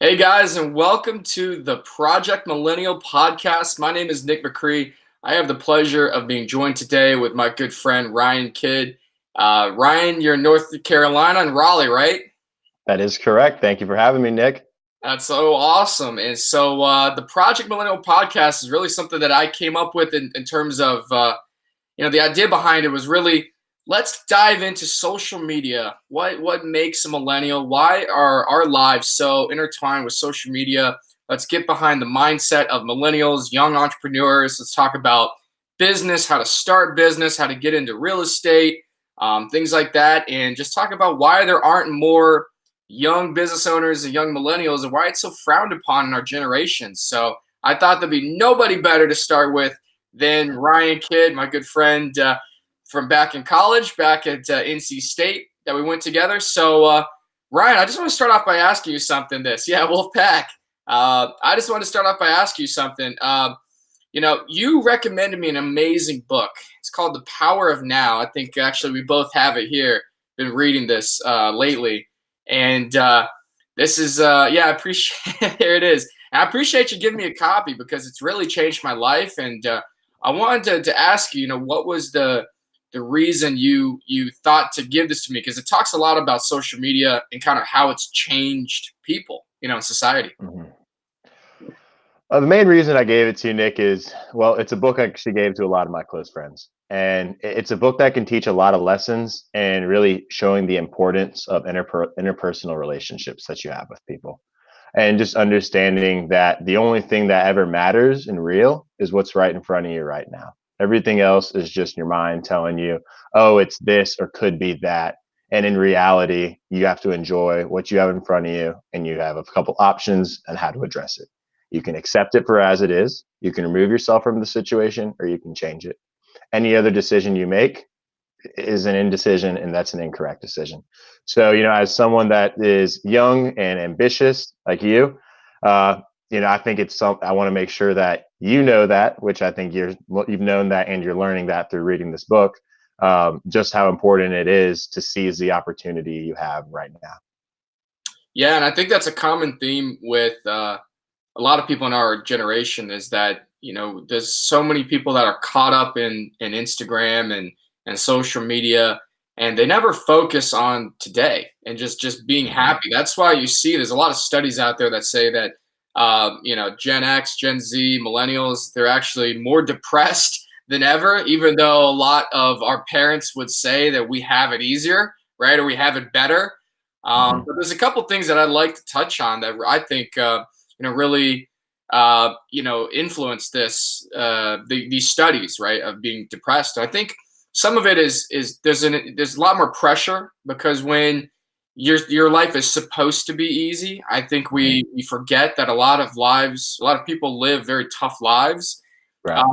Hey guys, and welcome to the Project Millennial podcast. My name is Nick Macri. I have the pleasure of being joined today with my good friend Ryan Kidd. Ryan, you're in North Carolina in Raleigh, right? That is correct. Thank you for having me, Nick. That's so awesome. And so the Project Millennial podcast is really something that I came up with in terms of the idea behind it was really let's dive into social media. What makes a millennial? Why are our lives so intertwined with social media? Let's get behind the mindset of millennials, young entrepreneurs. Let's talk about business, how to start business, how to get into real estate, things like that, and just talk about why there aren't more young business owners and young millennials and why it's so frowned upon in our generation. So I thought there'd be nobody better to start with than Ryan Kidd, my good friend from back in college, back at NC State that we went together. So, Ryan, I just want to start off by asking you something. Yeah, Wolfpack. I just want to start off by asking you something. You recommended me an amazing book. It's called The Power of Now. I think actually we both have it here. Been reading this lately, and this is I appreciate. There it is. And I appreciate you giving me a copy because it's really changed my life. And I wanted to ask you, what was the reason you thought to give this to me? Because it talks a lot about social media and kind of how it's changed people, in society. Mhm. The main reason I gave it to you, Nick, is well, it's a book I actually gave to a lot of my close friends. And it's a book that can teach a lot of lessons and really showing the importance of interpersonal relationships that you have with people. And just understanding that the only thing that ever matters and real is what's right in front of you right now. Everything else is just your mind telling you, oh, it's this or could be that. And in reality, you have to enjoy what you have in front of you, and you have a couple options on how to address it. You can accept it for as it is, you can remove yourself from the situation, or you can change it. Any other decision you make is an indecision, and that's an incorrect decision. So, as someone that is young and ambitious like you, I think I want to make sure that you know that, which I think you've known that, and you're learning that through reading this book, just how important it is to seize the opportunity you have right now. Yeah, and I think that's a common theme with a lot of people in our generation is that there's so many people that are caught up in Instagram and social media, and they never focus on today and just being Mhm. happy. That's why you see there's a lot of studies out there that say that Gen X, Gen Z, millennials, they're actually more depressed than ever, even though a lot of our parents would say that we have it easier, right, or we have it better. Mhm. But there's a couple things that I'd like to touch on that I think really influence these studies, right, of being depressed. I think some of it is there's a lot more pressure because when your life is supposed to be easy, I think Mhm. we forget that a lot of people live very tough lives. Right.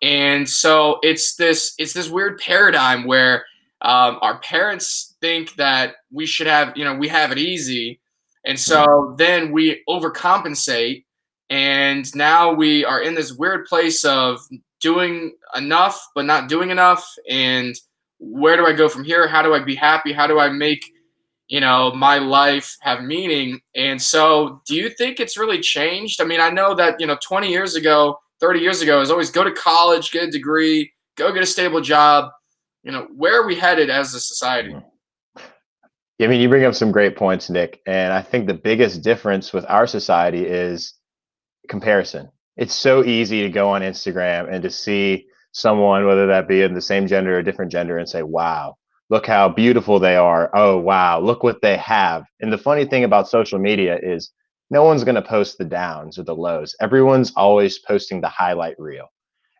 And so it's this weird paradigm where our parents think that we should have, we have it easy, and Mhm. so then we overcompensate, and now we are in this weird place of doing enough but not doing enough. And where do I go from here? How do I be happy? How do I make my life have meaning? And so do you think it's really changed? I mean, I know that 20 years ago, 30 years ago, is always go to college, get a degree, go get a stable job. Where are we headed as a society? Mhm. I mean, you bring up some great points, Nick. And I think the biggest difference with our society is comparison. It's so easy to go on Instagram and to see someone, whether that be in the same gender or different gender, and say, wow, look how beautiful they are. Oh, wow, look what they have. And the funny thing about social media is no one's going to post the downs or the lows. Everyone's always posting the highlight reel.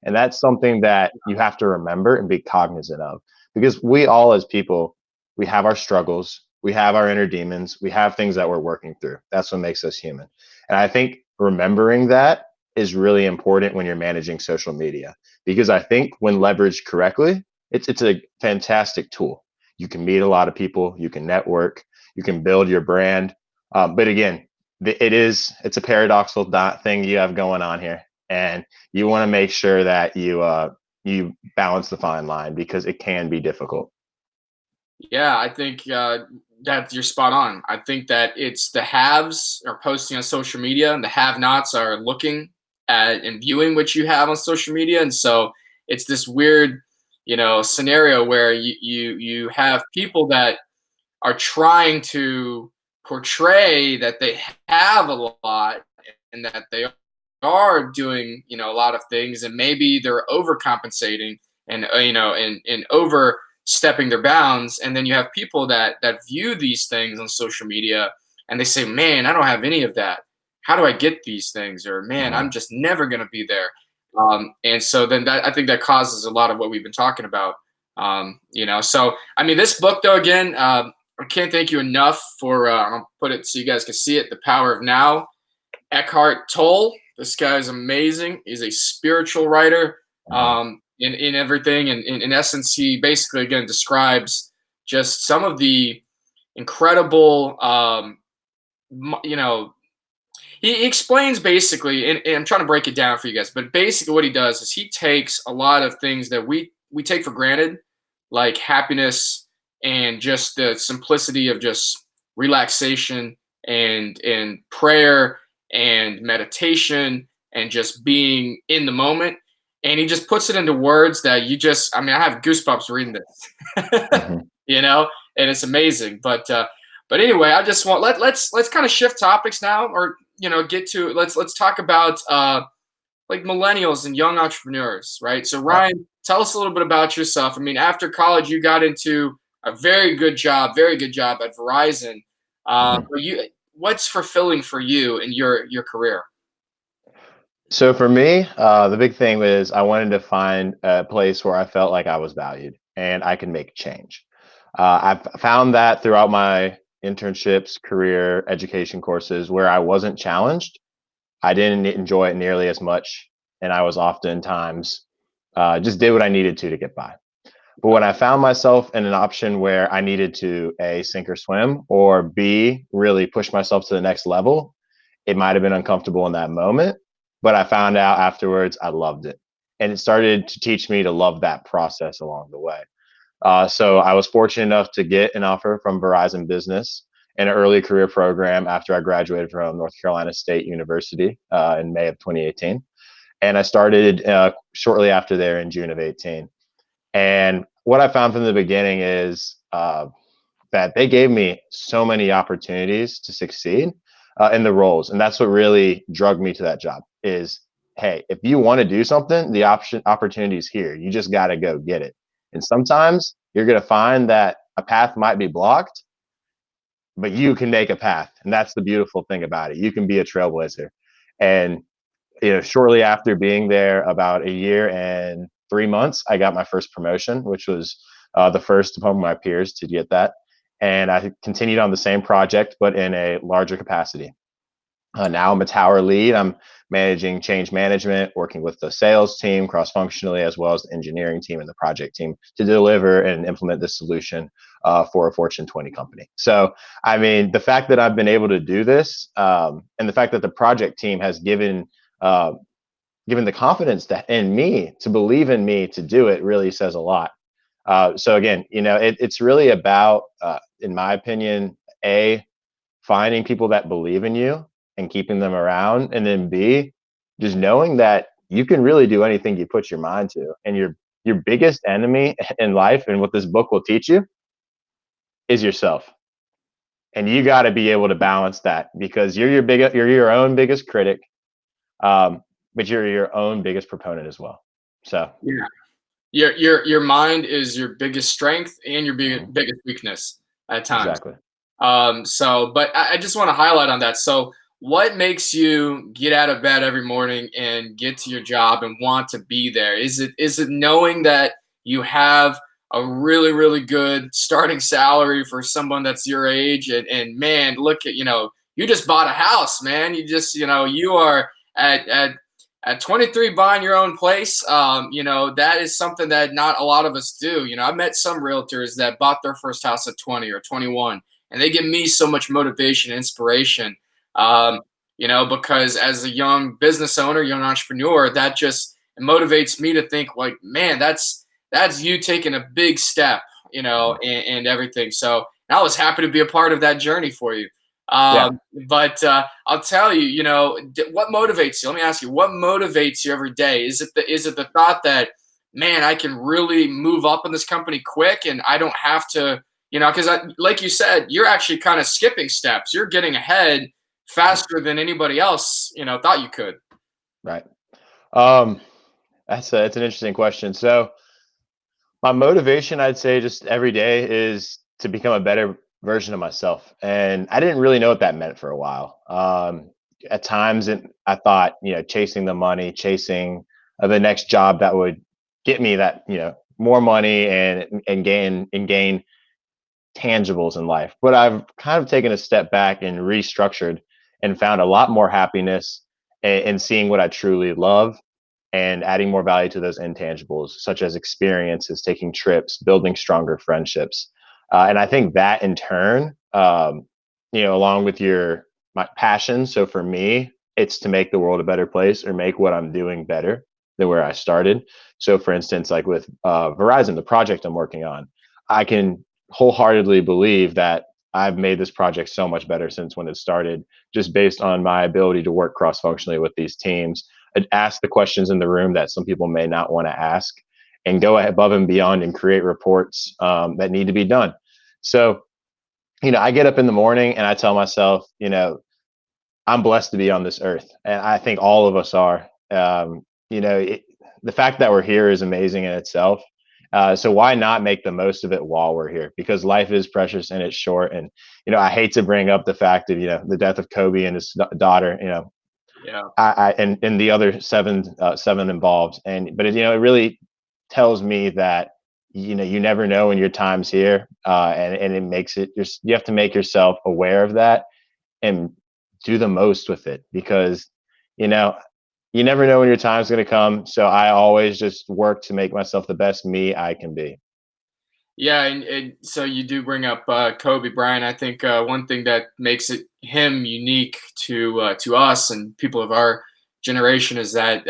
And that's something that you have to remember and be cognizant of, because we all, as people, we have our struggles, we have our inner demons, we have things that we're working through. That's what makes us human. And I think remembering that is really important when you're managing social media, because I think when leveraged correctly, it's a fantastic tool. You can meet a lot of people, you can network, you can build your brand. But again, it's a paradoxical thing you have going on here, and you want to make sure that you balance the fine line because it can be difficult. Yeah, I think That you're spot on. I think that it's the haves are posting on social media and the have-nots are looking at and viewing what you have on social media. And so it's this weird, scenario where you have people that are trying to portray that they have a lot and that they are doing, a lot of things, and maybe they're overcompensating and and overstepping their bounds. And then you have people that view these things on social media and they say, "Man, I don't have any of that. How do I get these things?" Or, "Man, Mhm. I'm just never going to be there." And so then that I think that causes a lot of what we've been talking about. So I mean, this book though, again, I can't thank you enough for. I'll put it so you guys can see it. The Power of Now. Eckhart Tolle. This guy is amazing. He's a spiritual writer, Mhm. in everything. And in essence, he basically again describes just some of the incredible, you know, he explains basically, and I'm trying to break it down for you guys, but basically what he does is he takes a lot of things that we take for granted, like happiness and just the simplicity of just relaxation and prayer and meditation and just being in the moment. And he just puts it into words that I mean, I have goosebumps reading this, Mhm. you know, and it's amazing. But anyway, I just want let's kind of shift topics now, or get to let's talk about like millennials and young entrepreneurs, right? So Right. Ryan, tell us a little bit about yourself. I mean, after college, you got into a very good job at Verizon. Mhm. But what's fulfilling for you in your career? So for me, the big thing was I wanted to find a place where I felt like I was valued and I could make change. I've found that throughout my internships, career, education courses where I wasn't challenged, I didn't enjoy it nearly as much, and I was oftentimes just did what I needed to get by. But when I found myself in an option where I needed to A, sink or swim, or B, really push myself to the next level, it might have been uncomfortable in that moment, but I found out afterwards I loved it. And it started to teach me to love that process along the way. So I was fortunate enough to get an offer from Verizon Business, an early career program after I graduated from North Carolina State University in May of 2018. And I started shortly after there in June of 18. And what I found from the beginning is that they gave me so many opportunities to succeed in the roles, and that's what really drug me to that job. Is hey, if you want to do something, the opportunity is here. You just got to go get it. And sometimes you're going to find that a path might be blocked, but you can make a path, and that's the beautiful thing about it. You can be a trailblazer, and shortly after being there about a year and 3 months, I got my first promotion, which was the first among my peers to get that. And I continued on the same project, but in a larger capacity. Now I'm a tower lead. I'm managing change management, working with the sales team cross functionally, as well as the engineering team and the project team to deliver and implement this solution for a Fortune 20 company. So, I mean, the fact that I've been able to do this and the fact that the project team has uh, given the confidence that in me to believe in me to do it really says a lot. So again, it's really about, in my opinion, a finding people that believe in you and keeping them around, and then B, just knowing that you can really do anything you put your mind to, and your biggest enemy in life, and what this book will teach you, is yourself. And you got to be able to balance that because you're your own biggest critic, but you're your own biggest proponent as well. So Yeah. Your mind is your biggest strength and your mhm, biggest weakness at times. exactly. But I just want to highlight on that. So, what makes you get out of bed every morning and get to your job and want to be there? Is it knowing that you have a really good starting salary for someone that's your age, and man, look at you just bought a house, man. You just you are at 23 buying your own place. That is something that not a lot of us do. I met some realtors that bought their first house at 20 or 21, and they give me so much motivation and inspiration. Because as a young business owner, young entrepreneur, that just motivates me to think like, man, that's you taking a big step, Mhm, and everything. So And I was happy to be a part of that journey for you. Yeah. But I'll tell you, what motivates you? Let me ask you, what motivates you every day? Is it the thought that, man, I can really move up in this company quick, and I don't have to, because like you said, you're actually kind of skipping steps. You're getting ahead faster than anybody else, thought you could. Right. Um, it's an interesting question. So my motivation, I'd say, just every day is to become a better version of myself. And I didn't really know what that meant for a while. At times, I thought, chasing the money, chasing the next job that would get me that, more money and gain tangibles in life. But I've kind of taken a step back and restructured and found a lot more happiness in seeing what I truly love and adding more value to those intangibles, such as experiences, taking trips, building stronger friendships. And I think that in turn, along with my passion. So for me, it's to make the world a better place or make what I'm doing better than where I started. So for instance, like with Verizon, the project I'm working on, I can wholeheartedly believe that I've made this project so much better since when it started, just based on my ability to work cross functionally with these teams, and ask the questions in the room that some people may not want to ask, and go above and beyond and create reports that need to be done. So, I get up in the morning and I tell myself, I'm blessed to be on this earth. And I think all of us are. The fact that we're here is amazing in itself. So why not make the most of it while we're here? Because life is precious and it's short. And I hate to bring up the fact of the death of Kobe and his daughter. Yeah. And the other seven involved. But it really tells me that you never know when your time's here, and it makes it you have to make yourself aware of that and do the most with it, because you know you never know when your time's going to come. So I always just work to make myself the best me I can be. Yeah, and so you do bring up Kobe Bryant. I think one thing that makes him unique to us and people of our generation is that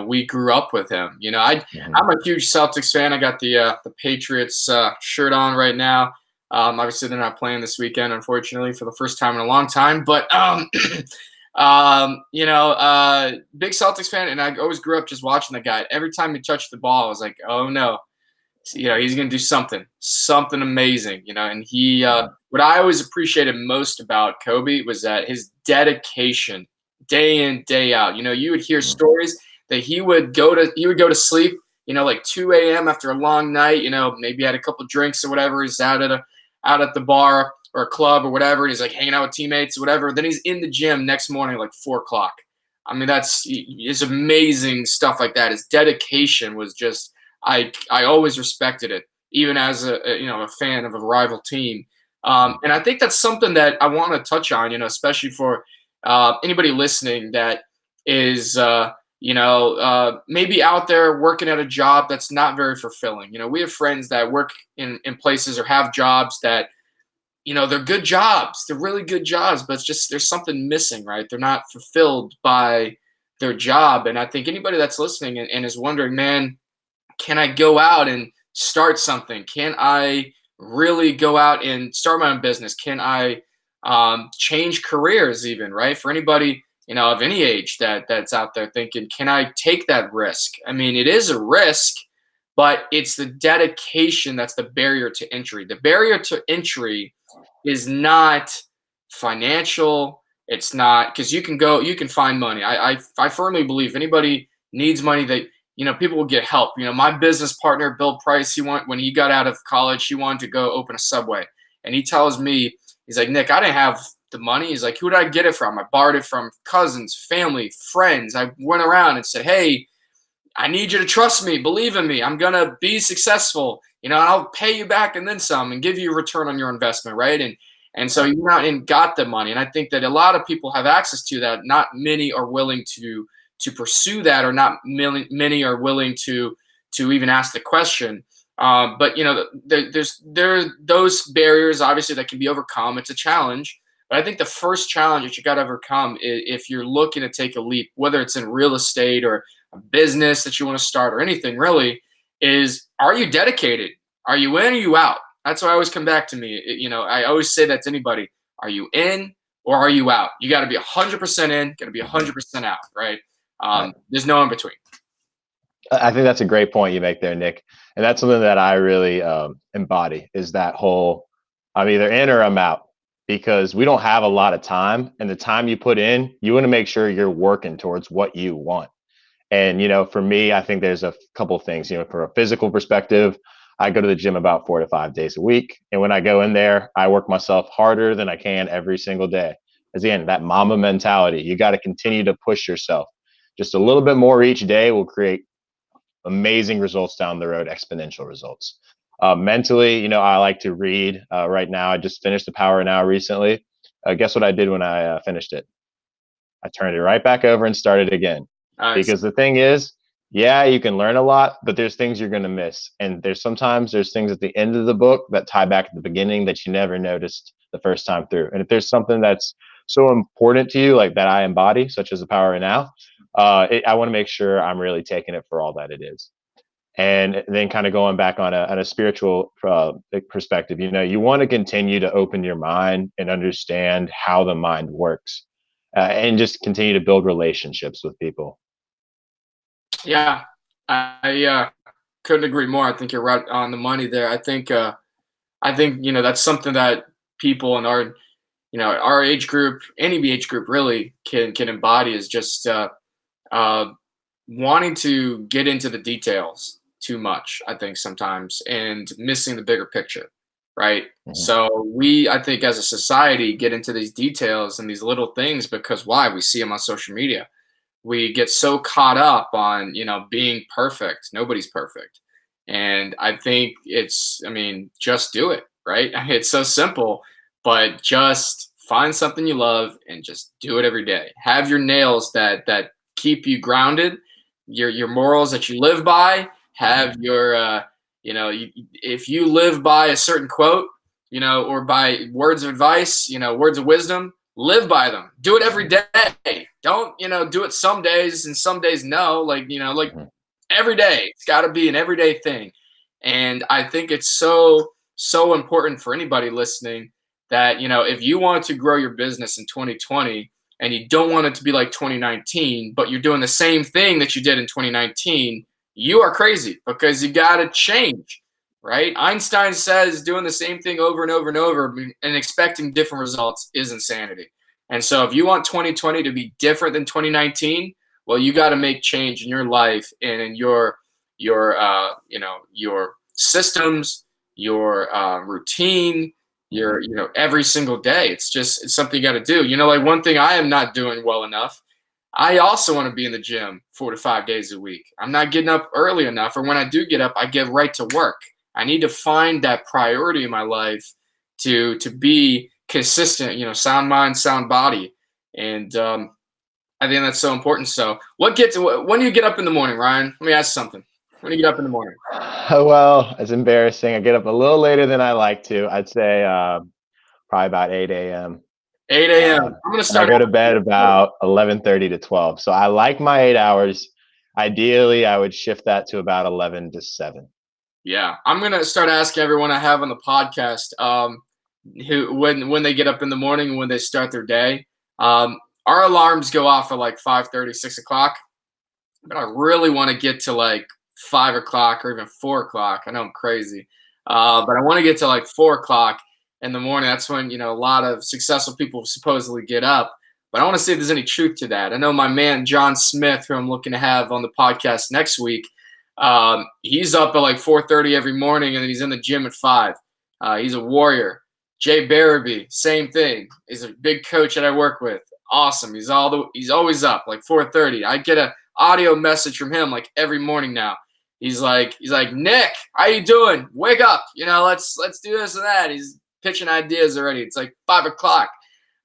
we grew up with him. Mhm. I'm a huge Celtics fan. I got the Patriots shirt on right now. Obviously, they're not playing this weekend, unfortunately, for the first time in a long time. But big Celtics fan, and I always grew up just watching the guy. Every time he touched the ball, I was like, oh no, he's going to do something amazing, and Mhm. what I always appreciated most about Kobe was that his dedication day in, day out. You would hear Mhm. stories that he would go to sleep, like 2 a.m. after a long night, maybe had a couple drinks or whatever. He's out at the bar or a club or whatever, and he's like hanging out with teammates or whatever. Then he's in the gym next morning, like 4 o'clock. I mean, it's amazing stuff like that. His dedication was just, I always respected it, even as a fan of a rival team. Mhm. And I think that's something that I want to touch on, especially for anybody listening that is maybe out there working at a job that's not very fulfilling. We have friends that work in places or have jobs that they're good jobs, they're really good jobs, but it's just there's something missing, right? They're not fulfilled by their job. And I think anybody that's listening and is wondering, man, can I go out and start something? Can I really go out and start my own business? Can I change careers even, right? For anybody, of any age that's out there thinking, can I take that risk? I mean, it is a risk, but it's the dedication that's the barrier to entry. The barrier to entry is not financial. It's not because you can find money. I firmly believe anybody needs money that people will get help. My business partner, Bill Price, when he got out of college, he wanted to go open a Subway. And he tells me, he's like, Nick, I didn't have the money. He's like, who did I get it from? I borrowed it from cousins, family, friends. I went around and said, hey, I need you to trust me, believe in me. I'm gonna be successful, and I'll pay you back and then some and give you a return on your investment, right? And so Right. you went out and got the money. And I think that a lot of people have access to that. Not many are willing to pursue that, or not many are willing to even ask the question. But there are those barriers obviously that can be overcome. It's a challenge, but I think the first challenge that you got to overcome if you're looking to take a leap, whether it's in real estate or a business that you want to start or anything really, is, are you dedicated? Are you in or you out? That's why I always come back to me. I always say that to anybody. Are you in or are you out? You got to be 100% in, got to be Mhm. 100% out, right? Right. There's no in between. I think that's a great point you make there, Nick. And that's something that I really embody is that whole I'm either in or I'm out because we don't have a lot of time. And the time you put in, you want to make sure you're working towards what you want. And, for me, I think there's a couple of things, from a physical perspective, I go to the gym about 4 to 5 days a week. And when I go in there, I work myself harder than I can every single day. Again, that mama mentality, you got to continue to push yourself. Just a little bit more each day will create amazing results down the road, exponential results. Mentally, I like to read. Right now, I just finished The Power Now recently. Guess what I did when I finished it? I turned it right back over and started again. Nice. Because the thing is, yeah, you can learn a lot, but there's things you're going to miss. And there's things at the end of the book that tie back at the beginning that you never noticed the first time through. And if there's something that's so important to you, like that I embody, such as The Power Now, I want to make sure I'm really taking it for all that it is. And then kind of going back on a spiritual perspective, you want to continue to open your mind and understand how the mind works, and just continue to build relationships with people. Yeah, I couldn't agree more. I think you're right on the money there. I think that's something that people in our age group, any age group really can embody is just uh, wanting to get into the details too much. I think sometimes and missing the bigger picture, right? Mhm. So I think, as a society, get into these details and these little things because why? We see them on social media. We get so caught up on being perfect. Nobody's perfect, and I think just do it, right? It's so simple, but just find something you love and just do it every day. Have your nails that keep you grounded, your morals that you live by. Have your if you live by a certain quote, or by words of advice, words of wisdom, live by them. Do it every day. Don't, do it some days and some days no. Like Mhm. every day. It's got to be an everyday thing. And I think it's so important for anybody listening that, if you want to grow your business in 2020 and you don't want it to be like 2019, but you're doing the same thing that you did in 2019, you are crazy because you got to change, right? Einstein says doing the same thing over and over and over and expecting different results is insanity. And so if you want 2020 to be different than 2019, well, you got to make change in your life and in your systems, your routine, your every single day. It's something you got to do. Like one thing I am not doing well enough. I also want to be in the gym 4 to 5 days a week. I'm not getting up early enough, or when I do get up, I get right to work. I need to find that priority in my life to be consistent. Sound mind, sound body, and I think that's so important. So, when do you get up in the morning, Ryan? Let me ask you something. When do you get up in the morning? Well, it's embarrassing. I get up a little later than I like to. I'd say probably about 8 a.m. 8 a.m. I'm gonna And I start. go to bed about 11:30 to 12. So I like my 8 hours. Ideally, I would shift that to about 11 to 7. Yeah, I'm gonna start asking everyone I have on the podcast, who when they get up in the morning, when they start their day. Our alarms go off at like 5:30, 6 o'clock, but I really want to get to like 5 o'clock or even 4 o'clock. I know I'm crazy, but I want to get to like 4 o'clock in the morning. That's when a lot of successful people supposedly get up. But I want to see if there's any truth to that. I know my man John Smith, who I'm looking to have on the podcast next week. He's up at like 4:30 every morning, and then he's in the gym at 5. He's a warrior. Jay Barabee, same thing. He's a big coach that I work with. Awesome. He's always up like 4:30. I get a audio message from him like every morning now. He's like, Nick, how you doing? Wake up. Let's do this and that. He's pitching ideas already. It's like 5 o'clock.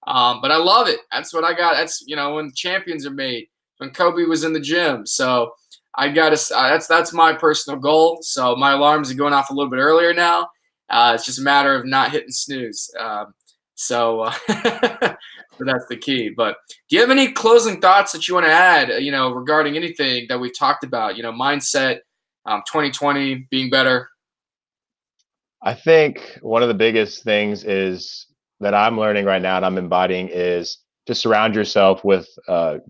But I love it. That's what I got. That's when champions are made. When Kobe was in the gym. So I got to. That's my personal goal. So my alarms are going off a little bit earlier now. It's just a matter of not hitting snooze. So that's the key. But do you have any closing thoughts that you want to add? Regarding anything that we talked about. Mindset, 2020 being better. I think one of the biggest things is that I'm learning right now and I'm embodying is to surround yourself with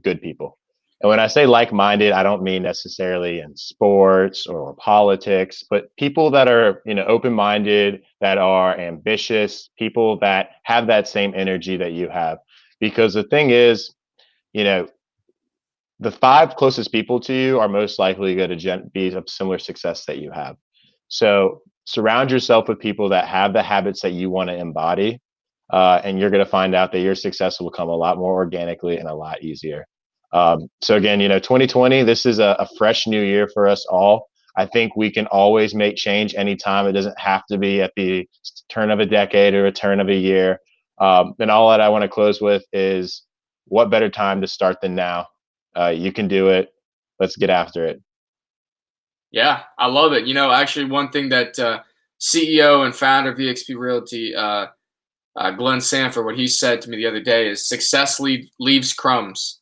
good people. And when I say like-minded, I don't mean necessarily in sports or politics, but people that are, open-minded, that are ambitious, people that have that same energy that you have. Because the thing is, you know, the five closest people to you are most likely going to be of similar success that you have. So surround yourself with people that have the habits that you want to embody, and you're going to find out that your success will come a lot more organically and a lot easier. So again, 2020, this is a fresh new year for us all. I think we can always make change anytime. It doesn't have to be at the turn of a decade or a turn of a year. And all that I want to close with is what better time to start than now? You can do it. Let's get after it. Yeah, I love it. Actually, one thing that CEO and founder of EXP Realty, Glenn Sanford, what he said to me the other day is success leaves crumbs,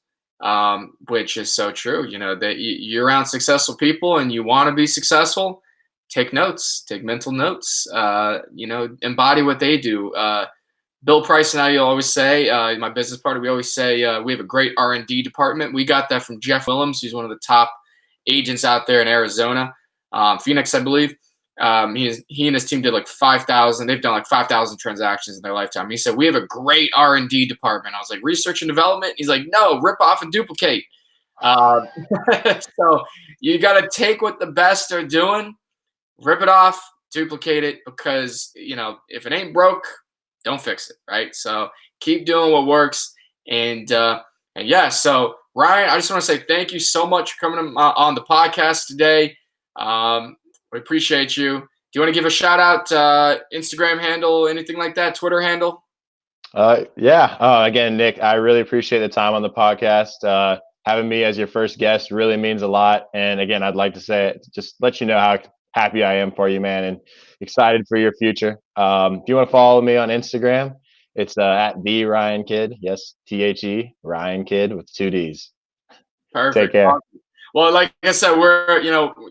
which is so true. That you're around successful people and you want to be successful. Take notes, take mental notes. Embody what they do. Bill Price and I always say, my business partner, we always say we have a great R&D department. We got that from Jeff Willems, who's one of the top agents out there in Arizona, Phoenix, I believe. He and his team did like 5,000. They've done like 5,000 transactions in their lifetime. He said we have a great R&D department. I was like, research and development. He's like, no, rip off and duplicate. Uh, so you got to take what the best are doing, rip it off, duplicate it, because if it ain't broke, don't fix it, right? So keep doing what works, and yeah. So Ryan, I just want to say thank you so much for coming on the podcast today. We appreciate you. Do you want to give a shout out, Instagram handle, anything like that, Twitter handle? Yeah. Again, Nick, I really appreciate the time on the podcast. Having me as your first guest really means a lot. And again, I'd like to say it, just let you know how happy I am for you, man, and excited for your future. If you want to follow me on Instagram, it's at the Ryan Kidd. Yes, THE Ryan Kidd with two D's. Take Perfect. care. Well, like I said, we're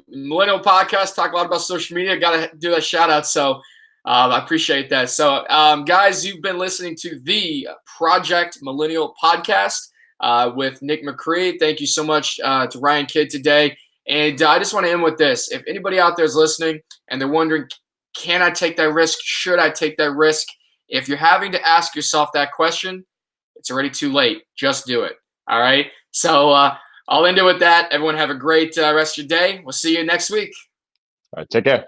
Millennial Podcast, talk a lot about social media. Got to do that shout out. So I appreciate that. So guys, you've been listening to the Project Millennial Podcast with Nick Macri. Thank you so much to Ryan Kidd today. And I just want to end with this. If anybody out there is listening and they're wondering, can I take that risk? Should I take that risk? If you're having to ask yourself that question, it's already too late. Just do it. All right. So I'll end it with that. Everyone have a great rest of your day. We'll see you next week. All right, take care.